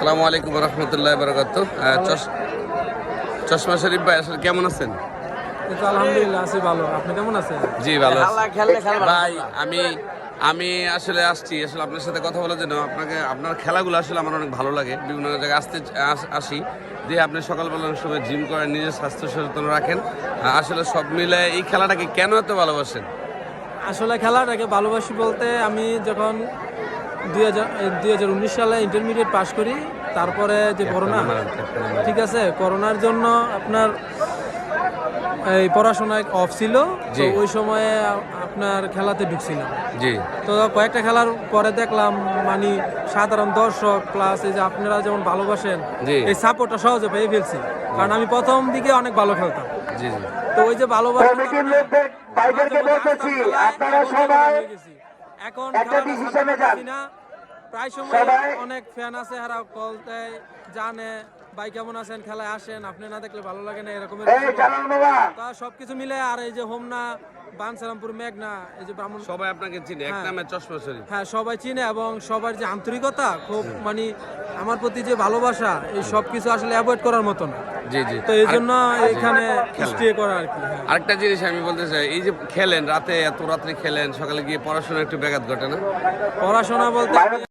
আসসালামু আলাইকুম রহমতুল্লাহ বারাকাতু। চশমা শরীফ ভাই আসলে কেমন আছেন? আলহামদুলিল্লাহ আছি ভালো। আপনি কেমন আছেন? জি ভালো ভাই। আমি আসলে আসছি আপনার সাথে কথা বলার জন্য। আপনার খেলাগুলো আসলে আমার অনেক ভালো লাগে। বিভিন্ন জায়গায় আসি যে আপনি সকালবেলার সময় জিম করেন, নিজের স্বাস্থ্য সচেতন রাখেন। আসলে সব মিলে এই খেলাটাকে কেন এত ভালোবাসেন? আসলে খেলাটাকে ভালোবাসি বলতে আমি যখন 2019 সালে ইন্টারমিডিয়েট পাস করি, তারপরে যে করোনা, ঠিক আছে, করোনার জন্য আপনার এই পড়াশোনায় অফ ছিল, তো ওই সময়ে আপনার খেলাতে ঢুকছিলাম। জি। তো কয়েকটা খেলার পরে দেখলাম মানে সাধারণ দর্শক প্লাস এই যে আপনারা যেমন ভালোবাসেন, এই সাপোর্টটা সহজে পেয়ে ফেলছি। কারণ আমি প্রথম দিকে অনেক ভালো খেলতাম। জি জি। তো ওই যে ভালোবাসা এখন প্রায় সময় অনেক ফ্যান আছে যারা কল দেয়, জানে ভাই কেমন আছেন, খেলায় আসেন, আপনি না দেখলে ভালো লাগে না, এরকম সবকিছু মিলে। আর এই যে হোমনা, বানসারামপুর, মেঘনা, এই যে ব্রাহ্মণ, সবাই আপনাকে চিনে এক নামে চশমা শরীফ। হ্যাঁ, সবাই চিনে এবং সবার যে আন্তরিকতা, খুব মানে আমার প্রতি যে ভালোবাসা, এই সবকিছু আসলে অ্যাভয়েড করার মতো না। জি জি। তো এই জন্য এখানে স্টে করা আর কি। আরেকটা জিনিস আমি বলতে চাই, এই যে খেলেন রাতে, এত রাত্রে খেলেন, সকালে গিয়ে পড়াশোনা একটু ব্যাঘাত ঘটে না? পড়াশোনা বলতে